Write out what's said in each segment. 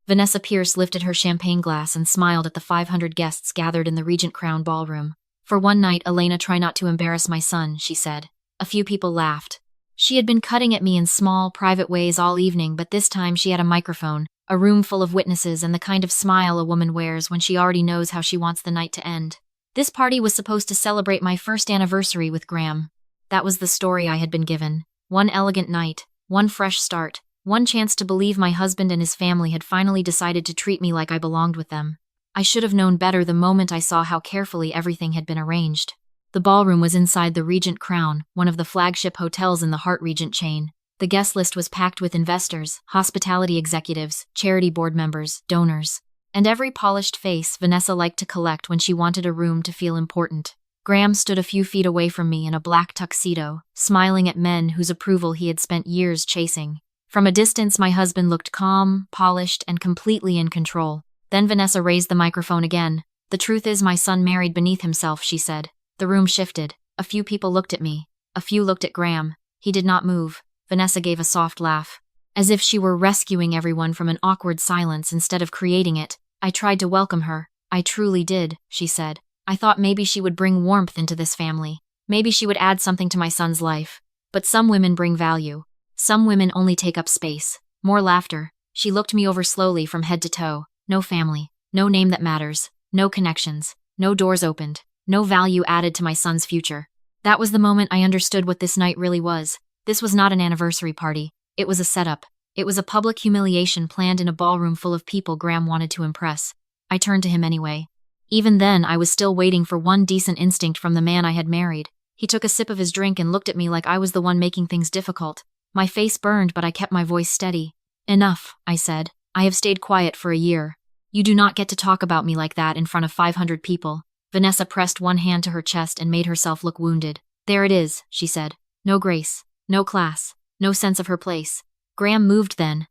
Vanessa Pierce lifted her champagne glass and smiled at the 500 guests gathered in the Regent Crown ballroom. For one night, Elena, try not to embarrass my son, she said. A few people laughed. She had been cutting at me in small, private ways all evening, but this time she had a microphone, a room full of witnesses, and the kind of smile a woman wears when she already knows how she wants the night to end. This party was supposed to celebrate my first anniversary with Graham. That was the story I had been given. One elegant night, one fresh start, one chance to believe my husband and his family had finally decided to treat me like I belonged with them. I should have known better the moment I saw how carefully everything had been arranged. The ballroom was inside the Regent Crown, one of the flagship hotels in the Hart Regent chain. The guest list was packed with investors, hospitality executives, charity board members, donors, and every polished face Vanessa liked to collect when she wanted a room to feel important. Graham stood a few feet away from me in a black tuxedo, smiling at men whose approval he had spent years chasing. From a distance, my husband looked calm, polished, and completely in control. Then Vanessa raised the microphone again. "The truth is, my son married beneath himself," she said. The room shifted. A few people looked at me. A few looked at Graham. He did not move. Vanessa gave a soft laugh, as if she were rescuing everyone from an awkward silence instead of creating it. "I tried to welcome her. I truly did," she said. "I thought maybe she would bring warmth into this family. Maybe she would add something to my son's life. But some women bring value. Some women only take up space." More laughter. She looked me over slowly from head to toe. No family. No name that matters. No connections. No doors opened. No value added to my son's future. That was the moment I understood what this night really was. This was not an anniversary party. It was a setup. It was a public humiliation planned in a ballroom full of people Graham wanted to impress. I turned to him anyway. Even then, I was still waiting for one decent instinct from the man I had married. He took a sip of his drink and looked at me like I was the one making things difficult. My face burned, but I kept my voice steady. "Enough," I said. "I have stayed quiet for a year. You do not get to talk about me like that in front of 500 people." Vanessa pressed one hand to her chest and made herself look wounded. "There it is," she said. "No grace, no class, no sense of her place." Graham moved then.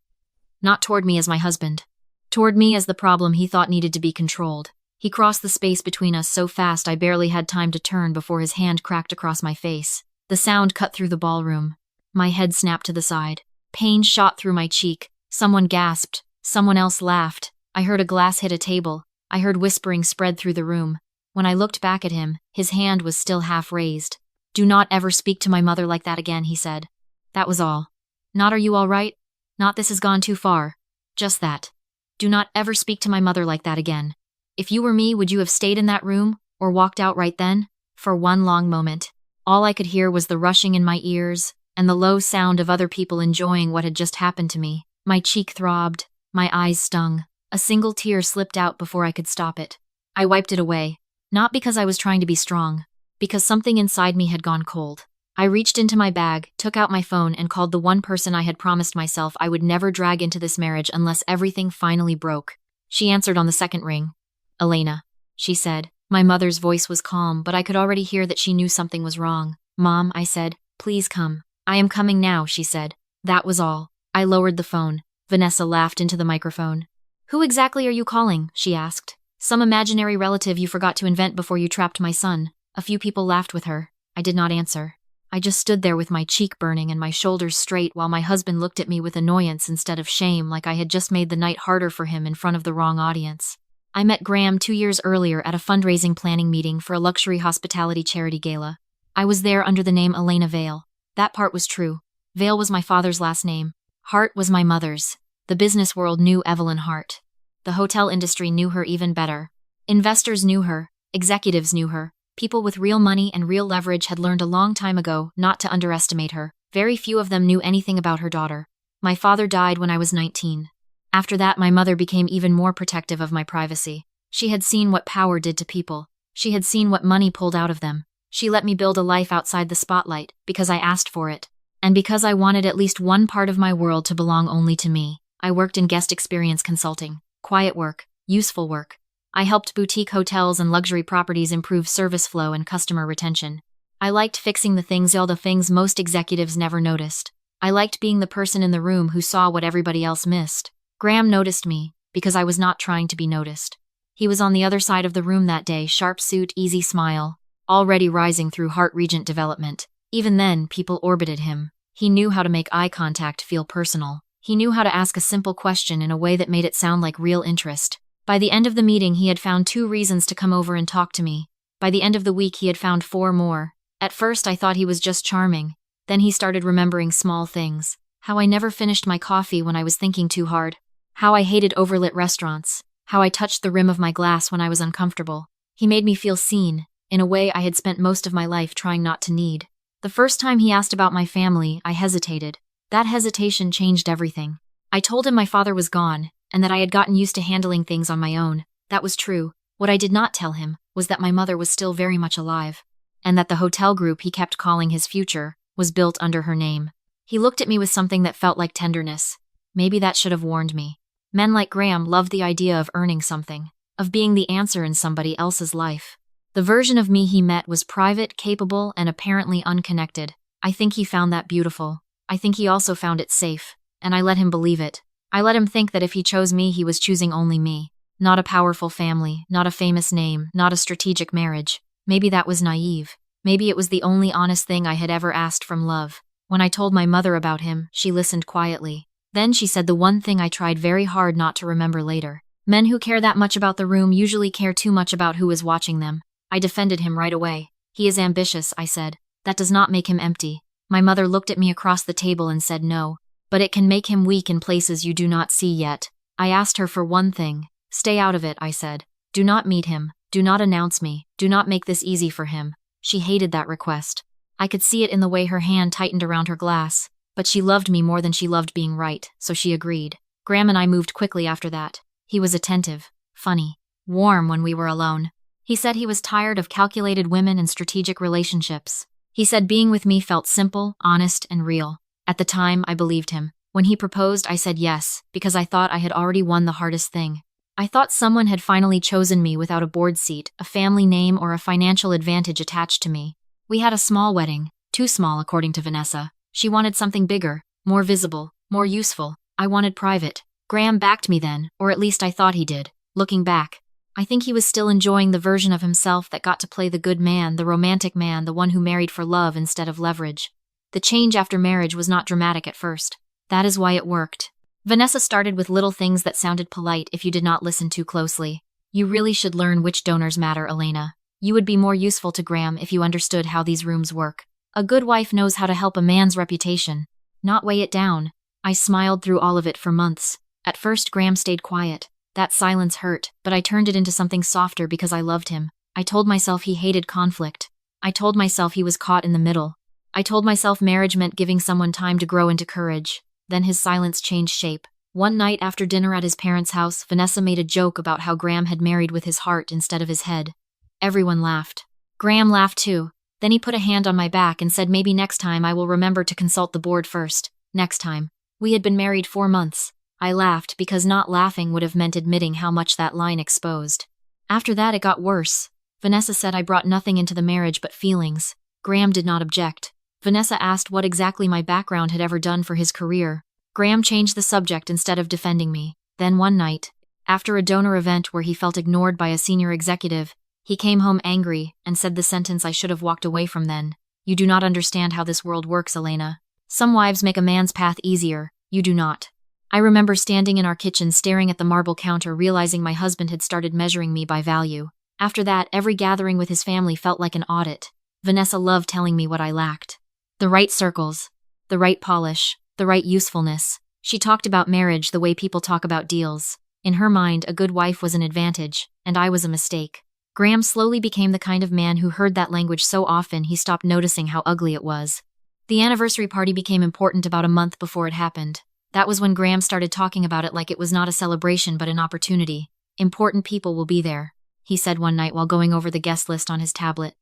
Not toward me as my husband. Toward me as the problem he thought needed to be controlled. He crossed the space between us so fast I barely had time to turn before his hand cracked across my face. The sound cut through the ballroom. My head snapped to the side. Pain shot through my cheek. Someone gasped. Someone else laughed. I heard a glass hit a table. I heard whispering spread through the room. When I looked back at him, his hand was still half raised. "Do not ever speak to my mother like that again," he said. That was all. Not "Are you all right?" Not "This has gone too far." Just that. Do not ever speak to my mother like that again. If you were me, would you have stayed in that room, or walked out right then? For one long moment, all I could hear was the rushing in my ears, and the low sound of other people enjoying what had just happened to me. My cheek throbbed. My eyes stung. A single tear slipped out before I could stop it. I wiped it away. Not because I was trying to be strong, because something inside me had gone cold. I reached into my bag, took out my phone, and called the one person I had promised myself I would never drag into this marriage unless everything finally broke. She answered on the second ring. "Elena," she said. My mother's voice was calm, but I could already hear that she knew something was wrong. "Mom," I said, "please come." "I am coming now," she said. That was all. I lowered the phone. Vanessa laughed into the microphone. "Who exactly are you calling?" she asked. "Some imaginary relative you forgot to invent before you trapped my son." A few people laughed with her. I did not answer. I just stood there with my cheek burning and my shoulders straight while my husband looked at me with annoyance instead of shame, like I had just made the night harder for him in front of the wrong audience. I met Graham 2 years earlier at a fundraising planning meeting for a luxury hospitality charity gala. I was there under the name Elena Vale. That part was true. Vale was my father's last name. Hart was my mother's. The business world knew Evelyn Hart. The hotel industry knew her even better. Investors knew her. Executives knew her. People with real money and real leverage had learned a long time ago not to underestimate her. Very few of them knew anything about her daughter. My father died when I was 19. After that, my mother became even more protective of my privacy. She had seen what power did to people. She had seen what money pulled out of them. She let me build a life outside the spotlight because I asked for it. And because I wanted at least one part of my world to belong only to me. I worked in guest experience consulting. Quiet work. Useful work. I helped boutique hotels and luxury properties improve service flow and customer retention. I liked fixing all the things most executives never noticed. I liked being the person in the room who saw what everybody else missed. Graham noticed me, because I was not trying to be noticed. He was on the other side of the room that day, sharp suit, easy smile, already rising through Hart Regent development. Even then, people orbited him. He knew how to make eye contact feel personal. He knew how to ask a simple question in a way that made it sound like real interest. By the end of the meeting, he had found 2 reasons to come over and talk to me. By the end of the week, he had found 4 more. At first, I thought he was just charming. Then he started remembering small things. How I never finished my coffee when I was thinking too hard. How I hated overlit restaurants. How I touched the rim of my glass when I was uncomfortable. He made me feel seen, in a way I had spent most of my life trying not to need. The first time he asked about my family, I hesitated. That hesitation changed everything. I told him my father was gone, and that I had gotten used to handling things on my own. That was true. What I did not tell him was that my mother was still very much alive, and that the hotel group he kept calling his future was built under her name. He looked at me with something that felt like tenderness. Maybe that should have warned me. Men like Graham loved the idea of earning something, of being the answer in somebody else's life. The version of me he met was private, capable, and apparently unconnected. I think he found that beautiful. I think he also found it safe, and I let him believe it. I let him think that if he chose me, he was choosing only me. Not a powerful family, not a famous name, not a strategic marriage. Maybe that was naive. Maybe it was the only honest thing I had ever asked from love. When I told my mother about him, she listened quietly. Then she said the one thing I tried very hard not to remember later. Men who care that much about the room usually care too much about who is watching them. I defended him right away. He is ambitious, I said. That does not make him empty. My mother looked at me across the table and said no. But it can make him weak in places you do not see yet. I asked her for one thing. Stay out of it, I said. Do not meet him. Do not announce me. Do not make this easy for him. She hated that request. I could see it in the way her hand tightened around her glass. But she loved me more than she loved being right, so she agreed. Graham and I moved quickly after that. He was attentive, funny, warm when we were alone. He said he was tired of calculated women and strategic relationships. He said being with me felt simple, honest, and real. At the time, I believed him. When he proposed, I said yes, because I thought I had already won the hardest thing. I thought someone had finally chosen me without a board seat, a family name, or a financial advantage attached to me. We had a small wedding, too small according to Vanessa. She wanted something bigger, more visible, more useful. I wanted private. Graham backed me then, or at least I thought he did. Looking back, I think he was still enjoying the version of himself that got to play the good man, the romantic man, the one who married for love instead of leverage. The change after marriage was not dramatic at first. That is why it worked. Vanessa started with little things that sounded polite if you did not listen too closely. You really should learn which donors matter, Elena. You would be more useful to Graham if you understood how these rooms work. A good wife knows how to help a man's reputation, not weigh it down. I smiled through all of it for months. At first, Graham stayed quiet. That silence hurt, but I turned it into something softer because I loved him. I told myself he hated conflict. I told myself he was caught in the middle. I told myself marriage meant giving someone time to grow into courage. Then his silence changed shape. One night after dinner at his parents' house, Vanessa made a joke about how Graham had married with his heart instead of his head. Everyone laughed. Graham laughed too. Then he put a hand on my back and said maybe next time I will remember to consult the board first. Next time. We had been married 4 months. I laughed because not laughing would have meant admitting how much that line exposed. After that it got worse. Vanessa said I brought nothing into the marriage but feelings. Graham did not object. Vanessa asked what exactly my background had ever done for his career. Graham changed the subject instead of defending me. Then one night, after a donor event where he felt ignored by a senior executive, he came home angry and said the sentence I should have walked away from then. You do not understand how this world works, Elena. Some wives make a man's path easier. You do not. I remember standing in our kitchen staring at the marble counter, realizing my husband had started measuring me by value. After that, every gathering with his family felt like an audit. Vanessa loved telling me what I lacked. The right circles, the right polish, the right usefulness. She talked about marriage the way people talk about deals. In her mind, a good wife was an advantage, and I was a mistake. Graham slowly became the kind of man who heard that language so often he stopped noticing how ugly it was. The anniversary party became important about a month before it happened. That was when Graham started talking about it like it was not a celebration but an opportunity. Important people will be there, he said one night while going over the guest list on his tablet.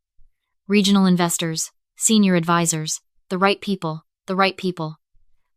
Regional investors, senior advisors, the right people, the right people.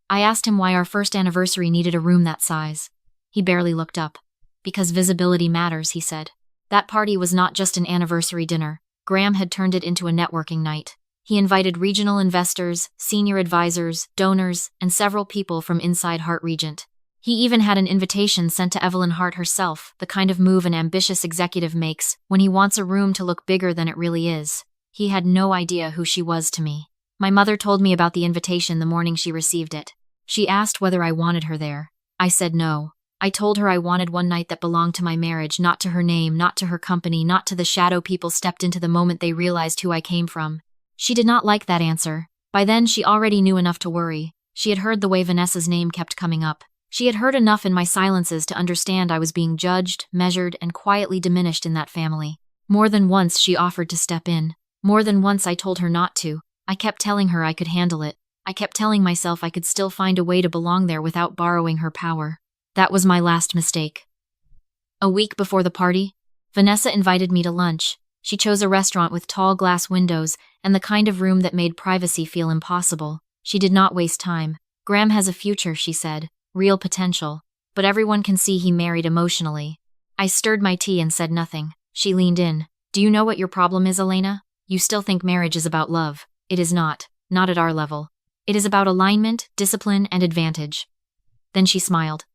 I asked him why our first anniversary needed a room that size. He barely looked up. Because visibility matters, he said. That party was not just an anniversary dinner. Graham had turned it into a networking night. He invited regional investors, senior advisors, donors, and several people from inside Hart Regent. He even had an invitation sent to Evelyn Hart herself, the kind of move an ambitious executive makes when he wants a room to look bigger than it really is. He had no idea who she was to me. My mother told me about the invitation the morning she received it. She asked whether I wanted her there. I said no. I told her I wanted one night that belonged to my marriage, not to her name, not to her company, not to the shadow people stepped into the moment they realized who I came from. She did not like that answer. By then she already knew enough to worry. She had heard the way Vanessa's name kept coming up. She had heard enough in my silences to understand I was being judged, measured, and quietly diminished in that family. More than once she offered to step in. More than once I told her not to. I kept telling her I could handle it. I kept telling myself I could still find a way to belong there without borrowing her power. That was my last mistake. A week before the party, Vanessa invited me to lunch. She chose a restaurant with tall glass windows and the kind of room that made privacy feel impossible. She did not waste time. Graham has a future, she said. Real potential. But everyone can see he married emotionally. I stirred my tea and said nothing. She leaned in. Do you know what your problem is, Elena? You still think marriage is about love. It is not. Not at our level. It is about alignment, discipline, and advantage. Then she smiled.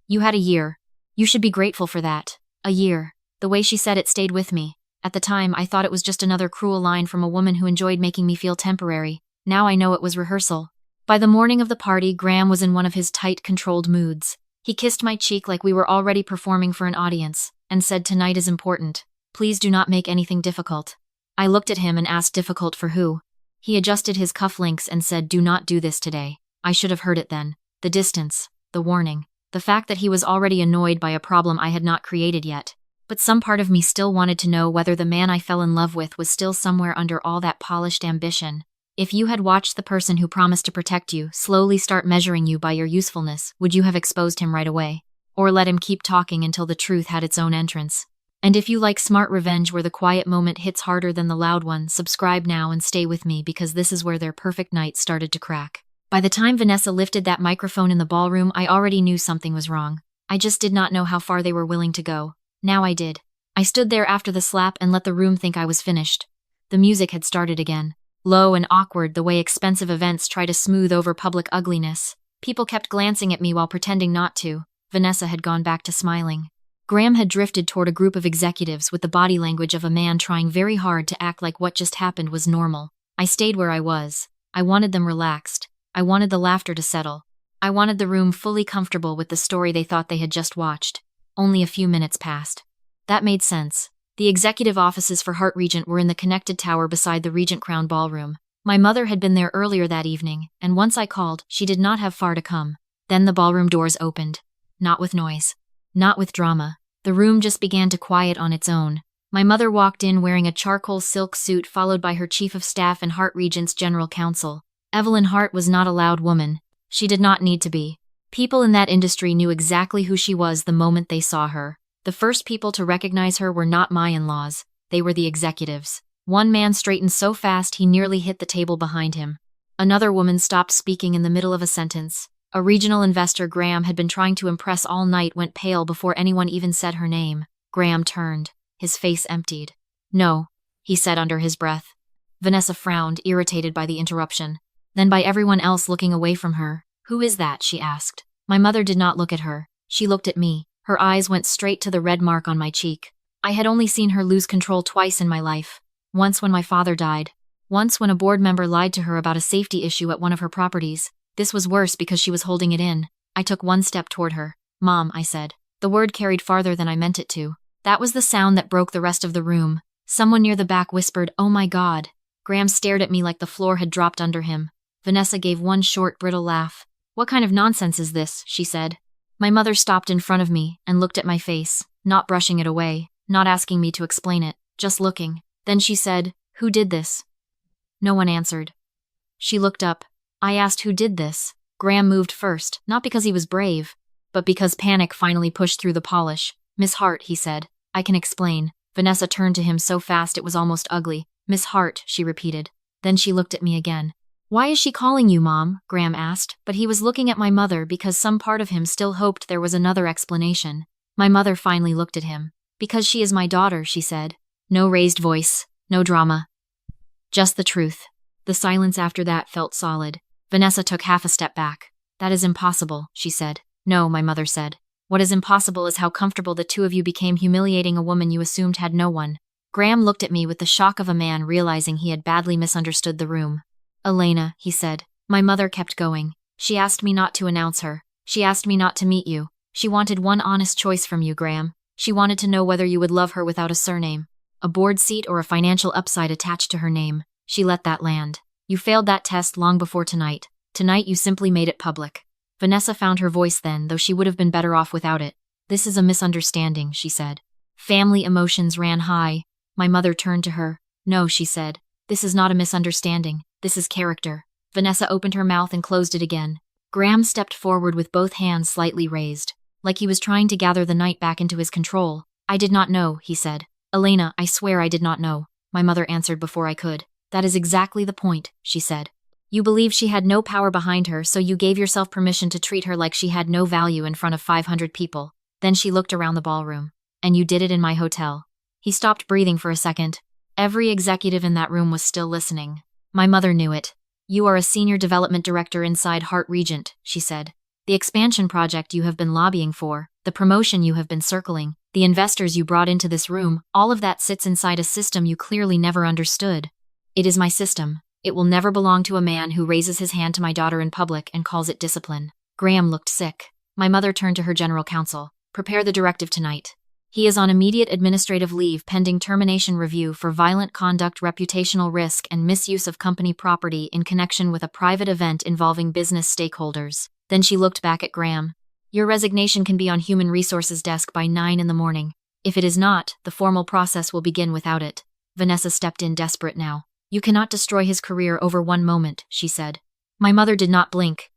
You had a year. You should be grateful for that. A year. The way she said it stayed with me. At the time, I thought it was just another cruel line from a woman who enjoyed making me feel temporary. Now I know it was rehearsal. By the morning of the party, Graham was in one of his tight, controlled moods. He kissed my cheek like we were already performing for an audience, and said tonight is important. Please do not make anything difficult. I looked at him and asked difficult for who? He adjusted his cufflinks and said do not do this today. I should have heard it then. The distance. The warning. The fact that he was already annoyed by a problem I had not created yet. But some part of me still wanted to know whether the man I fell in love with was still somewhere under all that polished ambition. If you had watched the person who promised to protect you slowly start measuring you by your usefulness, would you have exposed him right away? Or let him keep talking until the truth had its own entrance? And if you like smart revenge where the quiet moment hits harder than the loud one, subscribe now and stay with me because this is where their perfect night started to crack. By the time Vanessa lifted that microphone in the ballroom, I already knew something was wrong. I just did not know how far they were willing to go. Now I did. I stood there after the slap and let the room think I was finished. The music had started again. Low and awkward, the way expensive events try to smooth over public ugliness. People kept glancing at me while pretending not to. Vanessa had gone back to smiling. Graham had drifted toward a group of executives with the body language of a man trying very hard to act like what just happened was normal. I stayed where I was. I wanted them relaxed. I wanted the laughter to settle. I wanted the room fully comfortable with the story they thought they had just watched. Only a few minutes passed. That made sense. The executive offices for Hart Regent were in the connected tower beside the Regent Crown Ballroom. My mother had been there earlier that evening, and once I called, she did not have far to come. Then the ballroom doors opened. Not with noise. Not with drama. The room just began to quiet on its own. My mother walked in wearing a charcoal silk suit followed by her chief of staff and Hart Regent's general counsel. Evelyn Hart was not a loud woman. She did not need to be. People in that industry knew exactly who she was the moment they saw her. The first people to recognize her were not my in-laws. They were the executives. One man straightened so fast he nearly hit the table behind him. Another woman stopped speaking in the middle of a sentence. A regional investor Graham had been trying to impress all night went pale before anyone even said her name. Graham turned. His face emptied. No, he said under his breath. Vanessa frowned, irritated by the interruption. Then by everyone else looking away from her. Who is that? She asked. My mother did not look at her. She looked at me. Her eyes went straight to the red mark on my cheek. I had only seen her lose control twice in my life. Once when my father died. Once when a board member lied to her about a safety issue at one of her properties. This was worse because she was holding it in. I took one step toward her. Mom, I said. The word carried farther than I meant it to. That was the sound that broke the rest of the room. Someone near the back whispered, "Oh my God." Graham stared at me like the floor had dropped under him. Vanessa gave one short, brittle laugh. What kind of nonsense is this? She said. My mother stopped in front of me and looked at my face, not brushing it away, not asking me to explain it, just looking. Then she said, "Who did this?" No one answered. She looked up. I asked who did this. Graham moved first, not because he was brave, but because panic finally pushed through the polish. "Miss Hart," he said. "I can explain." Vanessa turned to him so fast it was almost ugly. "Miss Hart," she repeated. Then she looked at me again. "Why is she calling you, Mom?" Graham asked, but he was looking at my mother because some part of him still hoped there was another explanation. My mother finally looked at him. "Because she is my daughter," she said. No raised voice, no drama. Just the truth. The silence after that felt solid. Vanessa took half a step back. "That is impossible," she said. "No," my mother said. "What is impossible is how comfortable the two of you became humiliating a woman you assumed had no one." Graham looked at me with the shock of a man realizing he had badly misunderstood the room. "Elena," he said. My mother kept going. She asked me not to announce her. She asked me not to meet you. She wanted one honest choice from you, Graham. She wanted to know whether you would love her without a surname, a board seat or a financial upside attached to her name. She let that land. You failed that test long before tonight. Tonight you simply made it public. Vanessa found her voice then, though she would have been better off without it. This is a misunderstanding, she said. Family emotions ran high. My mother turned to her. No, she said. This is not a misunderstanding. This is character. Vanessa opened her mouth and closed it again. Graham stepped forward with both hands slightly raised, like he was trying to gather the night back into his control. I did not know, he said. Elena, I swear I did not know. My mother answered before I could. That is exactly the point, she said. You believed she had no power behind her, so you gave yourself permission to treat her like she had no value in front of 500 people. Then she looked around the ballroom. And you did it in my hotel. He stopped breathing for a second. Every executive in that room was still listening. My mother knew it. You are a senior development director inside Hart Regent, she said. The expansion project you have been lobbying for, the promotion you have been circling, the investors you brought into this room, all of that sits inside a system you clearly never understood. It is my system. It will never belong to a man who raises his hand to my daughter in public and calls it discipline. Graham looked sick. My mother turned to her general counsel. Prepare the directive tonight. He is on immediate administrative leave pending termination review for violent conduct, reputational risk, and misuse of company property in connection with a private event involving business stakeholders. Then she looked back at Graham. Your resignation can be on Human Resources desk by 9 in the morning. If it is not, the formal process will begin without it. Vanessa stepped in desperate now. You cannot destroy his career over one moment, she said. My mother did not blink.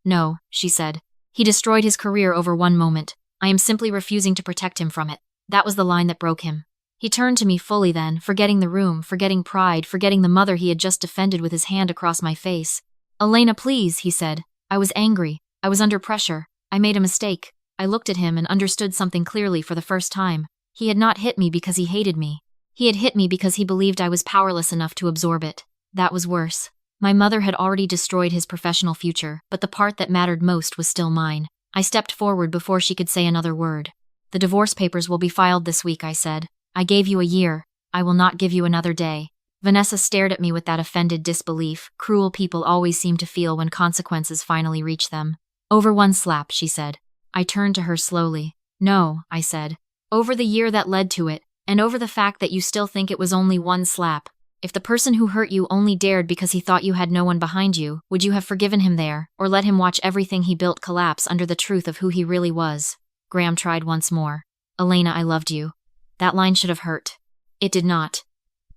No, she said. He destroyed his career over one moment. I am simply refusing to protect him from it. That was the line that broke him. He turned to me fully then, forgetting the room, forgetting pride, forgetting the mother he had just defended with his hand across my face. Elena, please, he said. I was angry. I was under pressure. I made a mistake. I looked at him and understood something clearly for the first time. He had not hit me because he hated me. He had hit me because he believed I was powerless enough to absorb it. That was worse. My mother had already destroyed his professional future, but the part that mattered most was still mine. I stepped forward before she could say another word. The divorce papers will be filed this week, I said. I gave you a year. I will not give you another day. Vanessa stared at me with that offended disbelief cruel people always seem to feel when consequences finally reach them. Over one slap, she said. I turned to her slowly. No, I said. Over the year that led to it, and over the fact that you still think it was only one slap. If the person who hurt you only dared because he thought you had no one behind you, would you have forgiven him there, or let him watch everything he built collapse under the truth of who he really was? Graham tried once more. Elena, I loved you. That line should have hurt. It did not.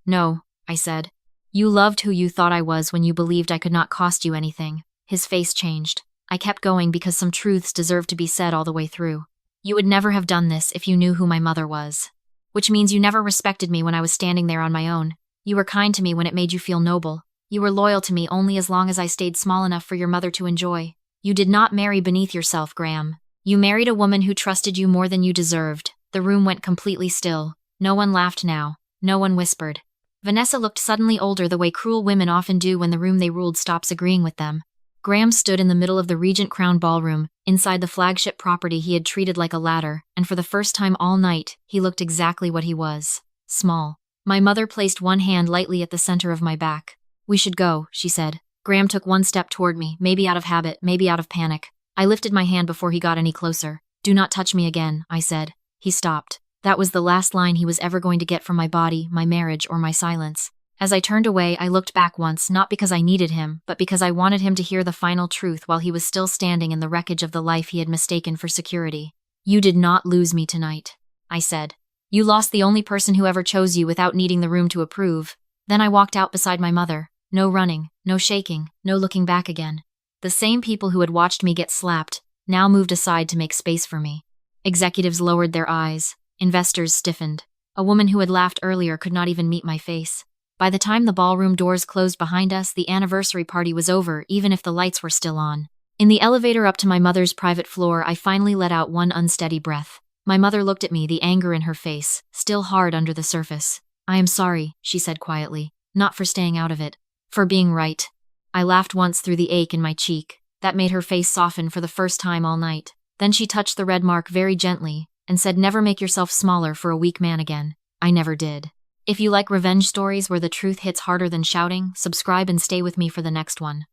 No, I said. You loved who you thought I was when you believed I could not cost you anything. His face changed. I kept going because some truths deserved to be said all the way through. You would never have done this if you knew who my mother was. Which means you never respected me when I was standing there on my own. You were kind to me when it made you feel noble. You were loyal to me only as long as I stayed small enough for your mother to enjoy. You did not marry beneath yourself, Graham. You married a woman who trusted you more than you deserved. The room went completely still. No one laughed now. No one whispered. Vanessa looked suddenly older the way cruel women often do when the room they ruled stops agreeing with them. Graham stood in the middle of the Regent Crown ballroom, inside the flagship property he had treated like a ladder, and for the first time all night, he looked exactly what he was. Small. My mother placed one hand lightly at the center of my back. We should go, she said. Graham took one step toward me, maybe out of habit, maybe out of panic. I lifted my hand before he got any closer. Do not touch me again, I said. He stopped. That was the last line he was ever going to get from my body, my marriage, or my silence. As I turned away, I looked back once, not because I needed him, but because I wanted him to hear the final truth while he was still standing in the wreckage of the life he had mistaken for security. You did not lose me tonight, I said. You lost the only person who ever chose you without needing the room to approve. Then I walked out beside my mother. No running, no shaking, no looking back again. The same people who had watched me get slapped now moved aside to make space for me. Executives lowered their eyes. Investors stiffened. A woman who had laughed earlier could not even meet my face. By the time the ballroom doors closed behind us, the anniversary party was over, even if the lights were still on. In the elevator up to my mother's private floor, I finally let out one unsteady breath. My mother looked at me, the anger in her face, still hard under the surface. I am sorry, she said quietly, not for staying out of it, for being right. I laughed once through the ache in my cheek. That made her face soften for the first time all night. Then she touched the red mark very gently and said, never make yourself smaller for a weak man again. I never did. If you like revenge stories where the truth hits harder than shouting, subscribe and stay with me for the next one.